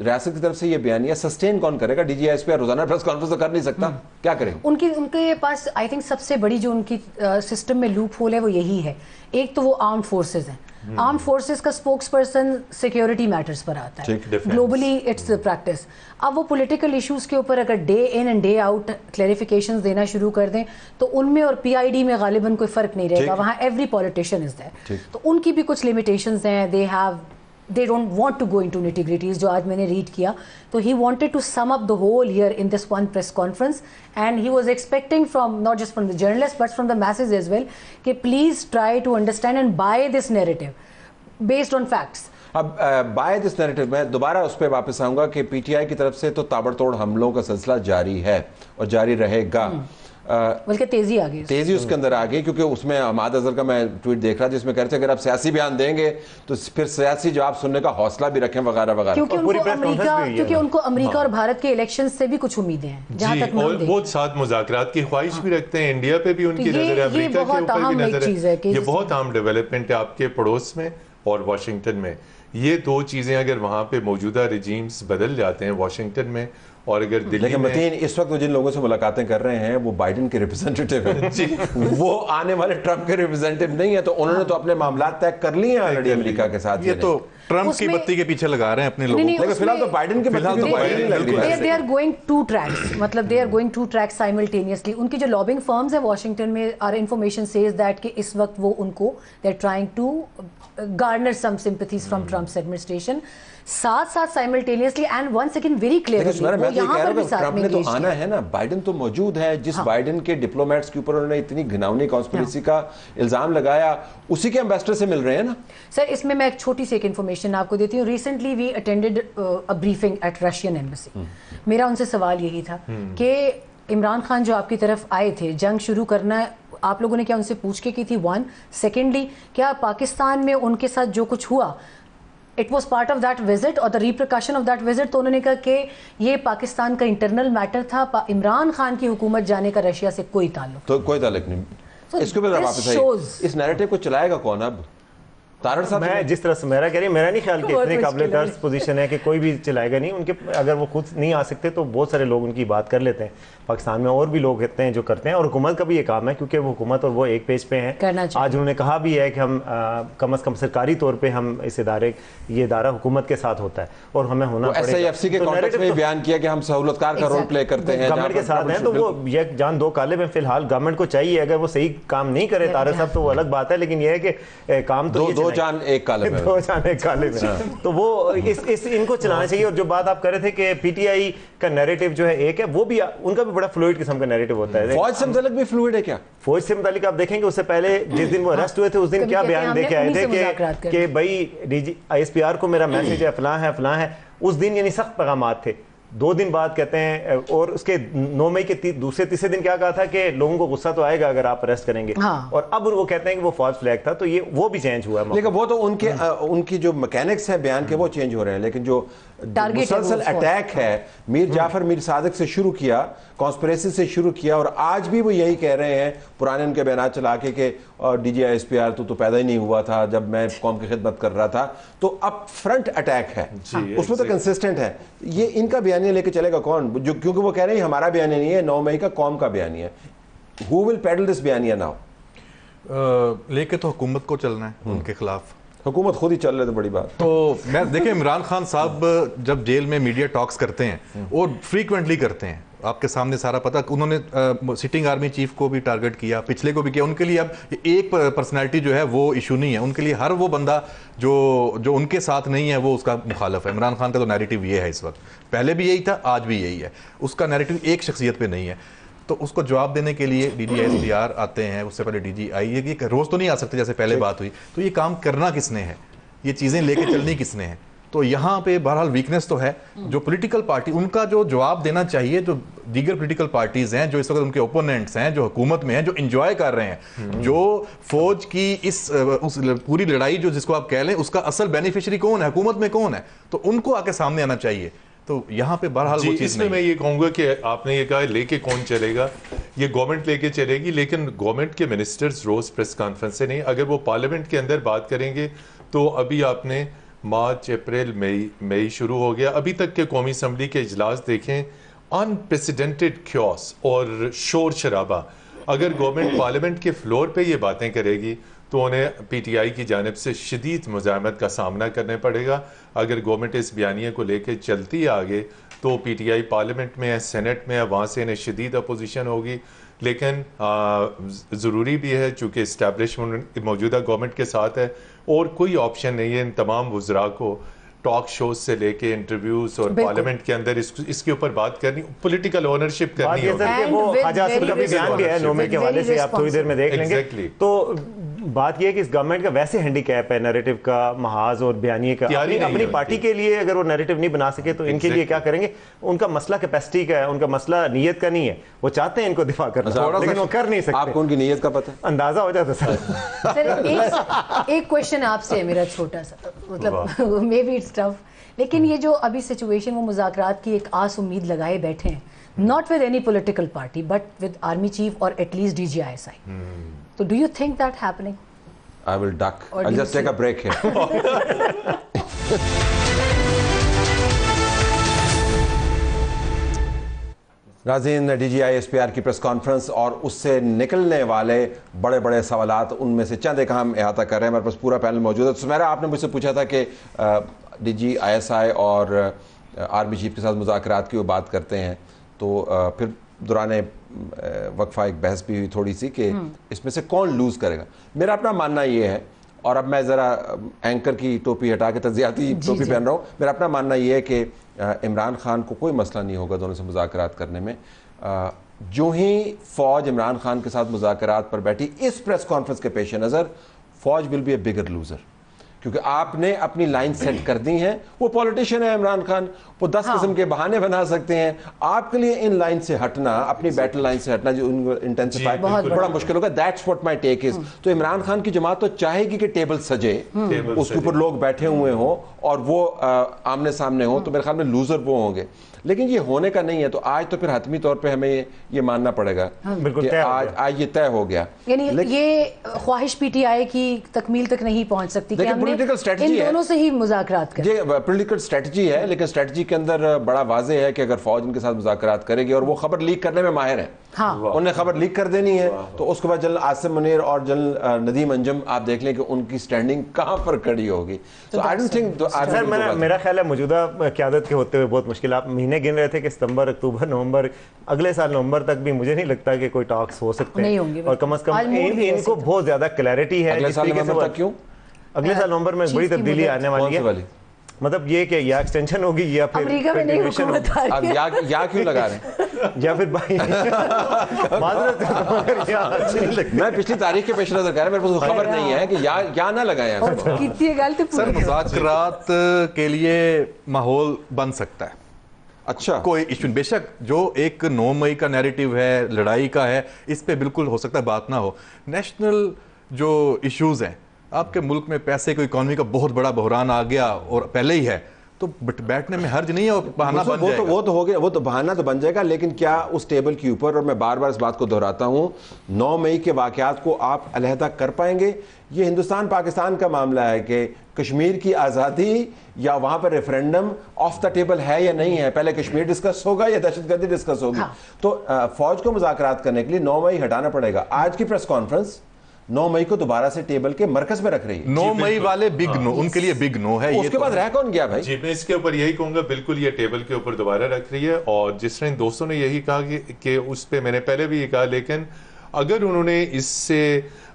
रियासत की तरफ से ये बयानिया सस्टेन कौन करेगा? DGISPR रोजाना प्रेस कॉन्फ्रेंस तो कर नहीं सकता, क्या करें? उनके पास आई थिंक सबसे बड़ी जो उनकी सिस्टम में लूप होल है वो यही है। एक तो वो आर्म्ड फोर्सेज हैं, आर्म फोर्सेस का स्पोक्स पर्सन सिक्योरिटी मैटर्स पर आता है, ग्लोबली इट्स द प्रैक्टिस। अब वो पॉलिटिकल इश्यूज के ऊपर अगर day in and day out clarifications देना शुरू कर दें तो उनमें और पीआईडी में गालिबन कोई फर्क नहीं रहेगा, वहाँ एवरी पॉलिटिशियन इज देयर। तो उनकी भी कुछ लिमिटेशंस हैं, they don't want to go into nitty-gritties, जो आज मैंने रीड किया। तो he wanted to sum up the whole here in this one press conference and he was expecting from not just from the journalists but from the masses as well कि please try to understand and buy this narrative based on facts। अब by this narrative मैं दोबारा उस पर वापस आऊंगा कि PTI की तरफ से तो ताबड़तोड़ हमलों का सिलसिला जारी है और जारी रहेगा, बल्कि तेजी आ गई, तेजी उसके अंदर आ गई, क्योंकि उसमें हमाद अजहर का मैं ट्वीट देख रहा जिसमें कह रहे थे अगर आप सियासी बयान देंगे तो फिर सियासी जवाब सुनने का हौसला भी रखें वगैरह वगैरह, क्योंकि उनको अमेरिका और भारत के इलेक्शन से भी कुछ उम्मीदें हैं, जहां तक और वो साथ मुज़ाकरात की ख्वाहिश भी रखते हैं, इंडिया पे भी उनकी नजर है, अमेरिका के ऊपर भी नजर है। ये बहुत अहम डेवलपमेंट है आपके पड़ोस में और वाशिंगटन में। ये दो चीजें अगर वहां पे मौजूदा रिजीम्स बदल जाते हैं वाशिंगटन में और अगर दिल्ली में, लेकिन इस वक्त जिन लोगों से मुलाकातें कर रहे हैं वो बाइडेन के रिप्रेजेंटेटिव हैं वो आने वाले ट्रंप के रिप्रेजेंटेटिव नहीं है, तो उन्होंने तो अपने मामला तय कर लिए हैं ऑलरेडी अमेरिका के साथ। ये तो ट्रंप की बत्ती के पीछे लगा रहे हैं अपने लोगों को, लेकिन फिलहाल तो बाइडेन की बत्ती तो बाइडेन लग रही है। They are going two tracks, मतलब they are going two tracks simultaneously. उनकी जो लॉबिंग फर्म्स है वॉशिंगटन में, आर इंफॉर्मेशन सेज दैट कि इस वक्त वो उनको they are trying to garner some sympathies from Trump's administration, साथ साथ simultaneously and once again very clearly वो यहाँ पर भी साथ में तो आना है ना, बाइडेन तो मौजूद है, जिस बाइडेन के डिप्लोमेट्स के ऊपर उन्होंने इतनी घिनौनी कॉन्स्पिरेसी का इल्जाम लगाया उसी के एम्बेसडर से मिल रहे हैं ना। सर इसमें मैं एक छोटी सी एक इन्फॉर्मेशन आपको देती हूँ। Recently we attended a briefing at Russian embassy. मेरा उनसे सवाल यही था कि इमरान खान जो आपकी तरफ आए थे, जंग शुरू करना आप लोगों ने क्या उनसे पूछ के की थी? वन, सेकेंडली क्या पाकिस्तान में उनके साथ जो कुछ हुआ it was part of that visit और the repercussion of that visit? तो उन्होंने कहा कि ये पाकिस्तान का इंटरनल मैटर था, इमरान खान की हुकूमत जाने का रशिया से कोई ताल्लुक, तो कोई ताल्लुक नहीं। So इसके बाद वापस आइए, इस नैरेटिव को चलाएगा कौन अब? तारड़ साहब, मैं जिस तरह से मेरा कह रही मेरा नहीं ख्याल कि इतने काबिल दर्ज पोजीशन है कि कोई भी चलाएगा नहीं। उनके अगर वो खुद नहीं आ सकते तो बहुत सारे लोग उनकी बात कर लेते हैं। पाकिस्तान में और भी लोग कहते हैं जो करते हैं, और हुकूमत का भी ये काम है क्योंकि वो हुकूमत और वो एक पेज पे हैं। आज उन्होंने कहा भी है कि हम कम से कम सरकारी तौर पर हम इस इदारे, ये इदारा हुकूमत के साथ होता है और हमें होना पड़ेगा। SIFC के कॉन्टेक्स्ट में बयान किया कि हम सहूलतकार का रोल प्ले करते हैं, गवर्नमेंट के साथ हैं, तो वो ये जान दो काले में फिलहाल गवर्नमेंट को चाहिए। अगर वो सही काम नहीं करे तारड़ साहब तो वो अलग बात है, लेकिन ये है कि काम तो दो जान एक काले में, दो जाने काले में, तो वो इस इनको चलाना चाहिए। और जो बात आप कर रहे थे कि पीटीआई का नैरेटिव जो है एक है, वो भी उनका भी बड़ा फ्लूइड किस्म का नैरेटिव होता है। फौज से मुतालिक भी फ्लूइड है क्या? फौज से मुतालिक आप देखेंगे उससे पहले जिस दिन वो अरेस्ट हुए थे उस दिन क्या बयान देके आए थे कि भाई ISPR को मेरा मैसेज है, फलां है। उस दिन यानी सख्त पैगामात थे। 2 दिन बाद कहते हैं, और उसके 9 मई के दूसरे तीसरे दिन क्या कहा था कि लोगों को गुस्सा तो आएगा अगर आप अरेस्ट करेंगे। और अब वो कहते हैं कि वो फॉल्स फ्लैग था, तो ये वो भी चेंज हुआ है। लेकिन वो तो उनकी जो मैकेनिक्स है बयान के वो चेंज हो रहे हैं, लेकिन जो मुसलसल अटैक है मीर जाफर मीर सादिक से शुरू किया, कॉन्स्पिरेसी से शुरू किया, और आज भी वो यही कह रहे हैं पुराने उनके बयान चला के DG ISPR तो पैदा ही नहीं हुआ था जब मैं कौम की खिदमत कर रहा था। तो अब फ्रंट अटैक है, उसमें तो कंसिस्टेंट है। ये इनका बयानिया लेके चलेगा कौन? जो क्योंकि वो कह रहे हैं हमारा बयानिया नहीं है, 9 मई का कौम का बयानिया है। हु विल पेडल दिस बयानिया नाउ? लेके तो हुकूमत को चलना है उनके खिलाफ। हुकूमत खुद ही चल रहे, तो बड़ी बात। तो मैं देखिए, इमरान खान साहब जब जेल में मीडिया टॉक्स करते हैं और फ्रीक्वेंटली करते हैं, आपके सामने सारा पता, उन्होंने सिटिंग आर्मी चीफ को भी टारगेट किया, पिछले को भी किया। उनके लिए अब एक पर्सनैलिटी जो है वो इशू नहीं है, उनके लिए हर वो बंदा जो उनके साथ नहीं है वो उसका मुखालफ है। इमरान खान का तो नैरेटिव ये है इस वक्त, पहले भी यही था, आज भी यही है। उसका नैरेटिव एक शख्सियत पे नहीं है, तो उसको जवाब देने के लिए DG ISPR आते हैं, उससे पहले DGI, ये रोज तो नहीं आ सकते जैसे पहले बात हुई। तो ये काम करना किसने है, ये चीजें लेके चलनी किसने है? तो यहाँ पे बहरहाल वीकनेस तो है। जो पॉलिटिकल पार्टी, उनका जो जवाब देना चाहिए, जो दीगर पॉलिटिकल पार्टीज हैं जो इस वक्त उनके ओपोनेंट्स हैं, जो हुकूमत में हैं, जो एंजॉय कर रहे हैं, जो फौज की उस पूरी लड़ाई जो जिसको आप कह लें, उसका असल बेनिफिशियरी कौन है, हुकूमत में कौन है, तो उनको आके सामने आना चाहिए। तो यहाँ पे बहरहाल वो चीज इसमें मैं ये कहूंगा कि आपने ये कहा लेके कौन चलेगा, ये गवर्नमेंट लेके चलेगी, लेकिन गवर्नमेंट के मिनिस्टर्स रोज प्रेस कॉन्फ्रेंस से नहीं, अगर वो पार्लियामेंट के अंदर बात करेंगे तो अभी आपने मार्च अप्रैल मई शुरू हो गया, अभी तक के कौमी असम्बली के इजलास देखें, अनप्रेसिडेंटेड क्योस और शोर शराबा। अगर गवर्नमेंट पार्लियामेंट के फ्लोर पे ये बातें करेगी तो उन्हें PTI की जानिब से शदीद मुज़ाहमत का सामना करने पड़ेगा। अगर गवर्नमेंट इस बयानिए को लेकर चलती है आगे तो PTI पार्लियामेंट में है, सेनेट में है, वहाँ से इन्हें शदीद अपोजिशन होगी। लेकिन ज़रूरी भी है चूँकि इस्टेब्लिशमेंट मौजूदा गवर्नमेंट के साथ है और कोई ऑप्शन नहीं है इन तमाम वज़रा को टॉक शोज से लेके इंटरव्यूज और पार्लियामेंट के अंदर इसके ऊपर बात करनी, पॉलिटिकल ओनरशिप करनी होगी। वो खाजा आसिफ का भी बयान भी है नोमे के हवाले से, आप थोड़ी देर में देख लेंगे। तो बात यह है कि इस गवर्नमेंट का वैसे हैंडीकैप है नैरेटिव का, महाज और बयानिए का। अपनी पार्टी के लिए अगर वो नैरेटिव नहीं बना सके तो इनके लिए क्या करेंगे? उनका मसला कैपेसिटी का है, उनका मसला नीयत का नहीं है। वो चाहते हैं इनको दिफा करना लेकिन वो कर नहीं सकते। आपको उनकी नीयत का पता है? अंदाजा हो जाता सर। एक क्वेश्चन आपसे है मेरा छोटा सा, मतलब मे बी इट्स टफ, लेकिन ये जो अभी सिचुएशन वो मुज़ाकरात की एक आस उम्मीद लगाए बैठे हैं, not with any political party but with army chief और at least DGISI, so do you think that happening? I will duck. I'll just take a break here. नाज़रीन, DGISPR की प्रेस कॉन्फ्रेंस और उससे निकलने वाले बड़े बड़े सवालात, उनमें से चंद एक हम अहाता कर रहे हैं। हमारे पास पूरा पैनल मौजूद है। सुमेरा, आपने मुझसे पूछा था कि DGISI और आर्मी चीफ के साथ मुज़ाकरात की वो बात करते हैं, तो फिर दौरान वक्फा एक बहस भी हुई थोड़ी सी कि इसमें से कौन लूज़ करेगा। मेरा अपना मानना ये है, और अब मैं ज़रा एंकर की टोपी हटा के तज्जियाती टोपी पहन रहा हूँ, मेरा अपना मानना ये है कि इमरान खान को कोई मसला नहीं होगा दोनों से मुज़ाकरात करने में। जो ही फ़ौज इमरान खान के साथ मुज़ाकरात पर बैठी, इस प्रेस कॉन्फ्रेंस के पेश नज़र फ़ौज will be A bigger loser, क्योंकि आपने अपनी लाइन सेट कर दी है। वो पॉलिटिशियन है इमरान खान, वो 10 किस्म के बहाने बना सकते हैं। आपके लिए इन लाइन से हटना, अपनी बैटल लाइन से हटना जो इंटेंसिफाई बड़ा मुश्किल होगा। That's what my take is. तो इमरान खान की जमात तो चाहेगी कि टेबल सजे, उसके ऊपर लोग बैठे हुए हों और वो आमने सामने हो, तो मेरे ख्याल में लूजर वो होंगे। लेकिन ये होने का नहीं है, तो आज तो फिर हतमी तौर पे हमें ये मानना पड़ेगा कि आज ये तय हो गया। यानी ये ख्वाहिश PTI की तकमील तक नहीं पहुंच सकती कि हमने इन दोनों से ही मुज़ाकरात करें। ये पॉलिटिकल स्ट्रेटजी है, लेकिन स्ट्रेटजी के अंदर बड़ा वाज़े है कि अगर फौज इनके साथ मुज़ाकरात करेगी और वो खबर लीक करने में माहिर है, उन्हें खबर लीक कर देनी है, तो उसके बाद जनरल आसिम मुनीर और जनरल नदीम अंजुम आप देख लें कि उनकी स्टैंडिंग कहां पर खड़ी होगी। तो आई डोंट थिंक, मेरा ख्याल है मौजूदा क़यादत के होते हुए बहुत मुश्किल। आप महीने गिन रहे थे कि सितंबर, अक्टूबर, नवंबर, अगले साल नवंबर तक भी मुझे नहीं लगता कि कोई टॉक्स हो सकते हैं, और कम से कम इनको बहुत ज्यादा क्लैरिटी है। अगले साल नवंबर तक क्यों? अगले साल नवंबर में बड़ी तब्दीली आने वाली है। मतलब ये कि या एक्सटेंशन होगी या फिर अमेरिका में नहीं हुकूमत आ रही है। या क्यों लगा रहे हैं? या फिर भाई मैं पिछली तारीख के पेश नजर कह रहा हूं, मेरे पास खबर नहीं है कि या ना लगाया। सर, मुज़ाकरात के लिए माहौल बन सकता है, अच्छा कोई इशू। बेशक जो एक 9 मई का नैरेटिव है, लड़ाई का है, इस पे बिल्कुल हो सकता है बात ना हो। नेशनल जो इश्यूज हैं, आपके मुल्क में पैसे को, इकोनॉमी का बहुत बड़ा बहरान आ गया और पहले ही है, तो बैठने में हर्ज नहीं है, बहाना बन जाएगा। वो तो हो गया, वो तो बहाना तो बन जाएगा, लेकिन क्या उस टेबल के ऊपर, और मैं बार बार इस बात को दोहराता हूं, 9 मई के वाकयात को आप अलहदा कर पाएंगे? ये हिंदुस्तान पाकिस्तान का मामला है कि कश्मीर की आज़ादी या वहां पर रेफरेंडम ऑफ द टेबल है या नहीं है। पहले कश्मीर डिस्कस होगा या दहशतगर्दी डिस्कस होगी। तो फौज को मुज़ाकरात करने के लिए 9 मई हटाना पड़ेगा। आज की प्रेस कॉन्फ्रेंस 9 मई को दोबारा से टेबल के मरकज में रख रही है। 9 मई वाले बिग नो, उनके लिए बिग नो है। उसके बाद रह कौन गया भाई? जी, मैं इसके ऊपर यही कहूंगा, बिल्कुल ये टेबल के ऊपर दोबारा रख रही है। और जिस तरह दोस्तों ने यही कहा कि उस पर मैंने पहले भी ये कहा, लेकिन अगर उन्होंने इससे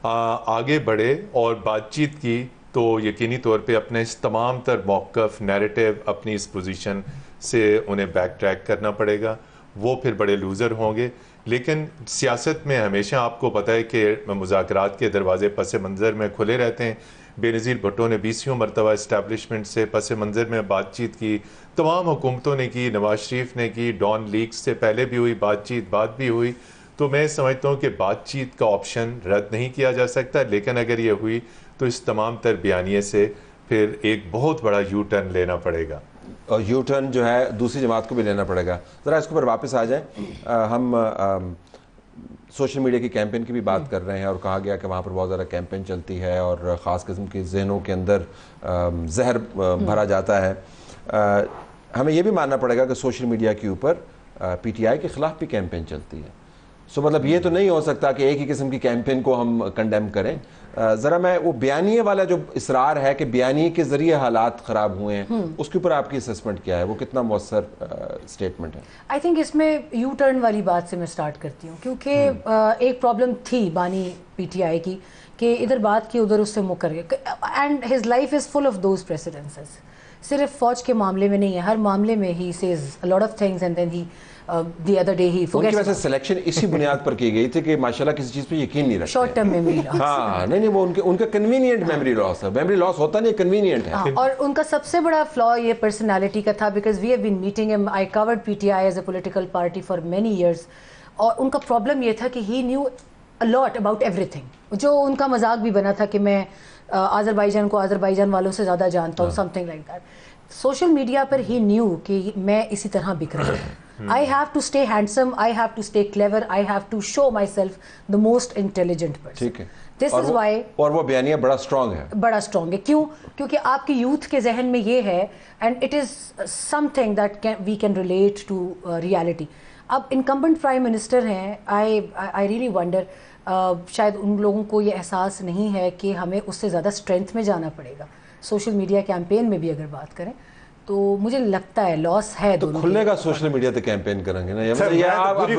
आगे बढ़े और बातचीत की तो यकीनी तौर पे अपने इस तमाम तर मौक़िफ़, नैरेटिव, अपनी इस पोजीशन से उन्हें बैक ट्रैक करना पड़ेगा। वो फिर बड़े लूज़र होंगे। लेकिन सियासत में हमेशा आपको पता है कि मुज़ाकरात के दरवाजे पस मंज़र में खुले रहते हैं। बेनज़ीर भुट्टो ने 20वीं मरतबा इस्टेब्लिशमेंट से पस मंज़र में बातचीत की, तमाम हुकूमतों ने की, नवाज शरीफ ने की, डॉन लीक्स से पहले भी हुई बातचीत, बात भी हुई। तो मैं समझता हूँ कि बातचीत का ऑप्शन रद्द नहीं किया जा सकता, लेकिन अगर ये हुई तो इस तमाम तर बयानिए से फिर एक बहुत बड़ा यू टर्न लेना पड़ेगा, और यू टर्न जो है दूसरी जमात को भी लेना पड़ेगा। ज़रा इसके ऊपर वापस आ जाएं। हम सोशल मीडिया की कैंपेन की भी बात कर रहे हैं, और कहा गया कि वहाँ पर बहुत ज़्यादा कैंपेन चलती है और ख़ास किस्म के जहनों के अंदर जहर भरा जाता है। हमें यह भी मानना पड़ेगा कि सोशल मीडिया के ऊपर PTI के ख़िलाफ़ भी कैंपेन चलती है। सो मतलब ये तो नहीं हो सकता कि एक ही किस्म की कैंपेन को हम कंडेम करें। ज़रा मैं वो बयानिए वाला जो इसरार है कि बयानिए के ज़रिए हालात ख़राब हुए हैं, उसके ऊपर आपकी असेसमेंट क्या है? वो कितना मौसर स्टेटमेंट है? आई थिंक इसमें यू टर्न वाली बात से मैं स्टार्ट करती हूँ, क्योंकि एक प्रॉब्लम थी बानी पीटीआई की कि इधर बात की उधर उससे मुकर गए, and his life is full of those precedences. सिर्फ फौज के मामले में नहीं है, हर मामले में he says a lot of things and then he the other day he उनकी वैसे सिलेक्शन इसी बुनियाद पर की गई थी कि माशाल्लाह किसी चीज़ पे यकीन नहीं रखते। Short term memory loss. हाँ, नहीं वो उनका कन्वीनियंट मेमोरी लॉस है। मेमोरी लॉस होता नहीं, कन्वीनियंट है। हाँ, और उनका सबसे बड़ा फ्लॉ ये पर्सनालिटी का था, because we have been meeting him. I covered PTI as a political party for many years, और उनका प्रॉब्लम ये था कि he knew a lot about everything. जो उनका मजाक भी बना था कि मैं अज़रबैजान को अज़रबैजान वालों से ज़्यादा जानता हूँ, something like that. Social media पर ही न्यू कि मैं इसी तरह बिक रहा हूँ। I have to stay handsome, I have to stay clever, I have to show myself the most intelligent person. ठीक है। This is why और वो बयानिया बड़ा स्ट्रॉन्ग है। बड़ा स्ट्रॉन्ग है। क्यों? क्योंकि आपकी यूथ के जहन में ये है, and it is something that we can relate to reality. अब इनकम्बेंट प्राइम मिनिस्टर हैं, आई रियली वंडर, शायद उन लोगों को ये एहसास नहीं है कि हमें उससे ज़्यादा स्ट्रेंथ में जाना पड़ेगा। सोशल मीडिया कैंपेन में भी अगर बात करें तो मुझे लगता है लॉस है। तो खुलने का सोशल मीडिया पे कैंपेन करेंगे ना, ये आप आपके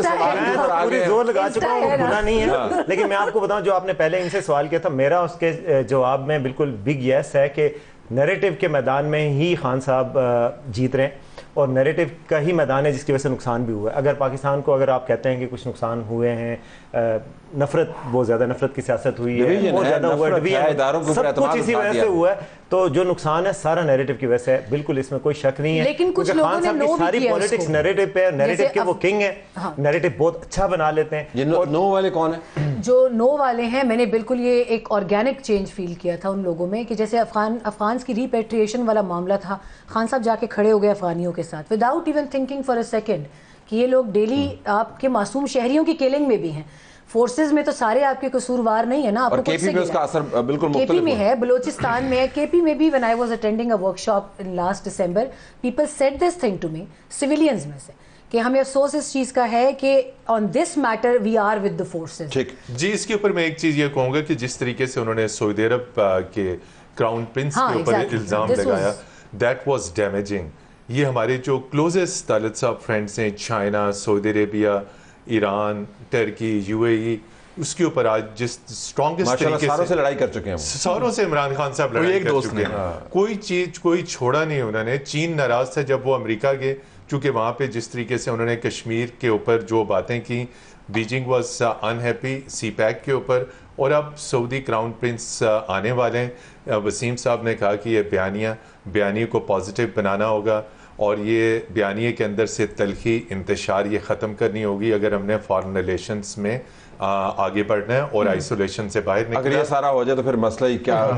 सवाल पर आ गए, जोर लगा चुका हूं, बुरा नहीं है। लेकिन मैं आपको बताऊं, जो आपने पहले इनसे सवाल किया था, मेरा उसके जवाब में बिल्कुल बिग यस है कि नैरेटिव के मैदान में ही खान साहब जीत रहे हैं, और नैरेटिव का ही मैदान है जिसकी वजह से नुकसान भी हुआ है। अगर पाकिस्तान को अगर आप कहते हैं कि कुछ नुकसान हुए हैं, नफरत, बहुत ज़्यादा नफरत की सियासत हुई है, बहुत ज़्यादा हुआ है, सब कुछ इसी वजह से हुआ है। तो जो नुकसान है सारा नैरेटिव की वजह से है, बिल्कुल इसमें कोई शक नहीं है। लेकिन कुछ लोगों ने नो सारी पॉलिटिक्स नैरेटिव पे, नैरेटिव के वो किंग है, नैरेटिव बहुत अच्छा बना लेते हैं। ये नो वाले कौन है? जो नो वाले हैं, मैंने बिल्कुल ये एक ऑर्गेनिक चेंज फील किया था उन लोगों में कि जैसे अफगान की रिपेट्रिएशन वाला मामला था, खान साहब जाके खड़े हो गए अफगानियों के साथ without even thinking for a second कि ये लोग डेली आपके मासूम शहरियों की किलिंग में भी हैं। फोर्सेस में तो सारे आपके कसूरवार नहीं है ना, आपको केपी में उसका असर बिल्कुल मुख्तलिफ केपी में है, बलूचिस्तान में है, केपी में भी। When I was attending a workshop in last December, people said this thing to me, civilians में से, कि हमें अफसोस इस चीज का है कि on this matter we are with the forces. ठीक जी, इसके ऊपर मैं एक चीज ये कहूंगा कि जिस तरीके से उन्होंने सऊदी अरब के क्राउन प्रिंस के ऊपर इल्जाम लगाया, दैट वाज डैमेजिंग। ये हमारे जो क्लोजेस्ट तालिब साहब फ्रेंड्स हैं, China, Saudi Arabia, Iran, Turkey, UAE, उसके ऊपर आज जिस स्ट्रॉन्गेस्ट तरीके से लड़ाई कर चुके हैं, सारों से इमरान खान साहब लड़ाई कर चुके हैं। कोई चीज कोई छोड़ा नहीं उन्होंने। चीन नाराज था जब वो अमेरिका गए, क्योंकि वहाँ पे जिस तरीके से उन्होंने कश्मीर के ऊपर जो बातें की, Beijing was unhappy CPEC के ऊपर। और अब सऊदी क्राउन प्रिंस आने वाले हैं। वसीम साहब ने कहा कि ये बयानिए को पॉजिटिव बनाना होगा, और ये बयानिए के अंदर से तलखी इंतशार ये ख़त्म करनी होगी अगर हमने फॉरेन रिलेशंस में आगे बढ़ना है और आइसोलेशन से बाहर निकलना। अगर ये सारा हो जाए तो फिर मसला ही क्या हो?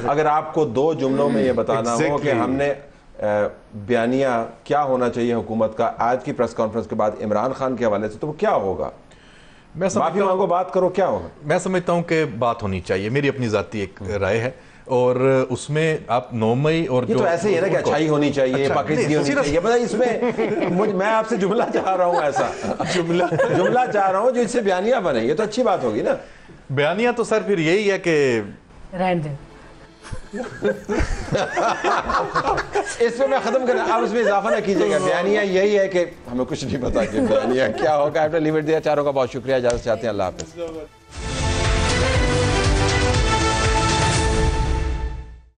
अगर आपको 2 जुमलों में ये बताना हो कि हमने बयानिया क्या होना चाहिए हुकूमत का आज की प्रेस कॉन्फ्रेंस के बाद इमरान खान के हवाले से, तो वो क्या होगा? माफी मांगो, बात करो, क्या होगा? मैं समझता हूँ कि बात होनी चाहिए, मेरी अपनी जाती एक राय है, और उसमें आप 9 मई और ये तो ऐसे ही है ना कि अच्छाई होनी चाहिए, पाकिस्तानी होनी चाहिए, पता इसमें मैं आपसे जुमला चाह रहा हूँ, ऐसा जुमला चाह रहा हूँ जो इससे बयानिया बने, ये तो अच्छी बात होगी ना। बयानिया तो सर फिर यही है कि रहने दें। इसमें मैं खत्म कर, आप इसमें इजाफा ना कीजिएगा। बयानिया यही है कि हमें कुछ नहीं पता कि बयानिया क्या होगा। आपने लिमिट दिया, चारों का बहुत शुक्रिया, इजाजत चाहते हैं, अल्लाह हाफिज़।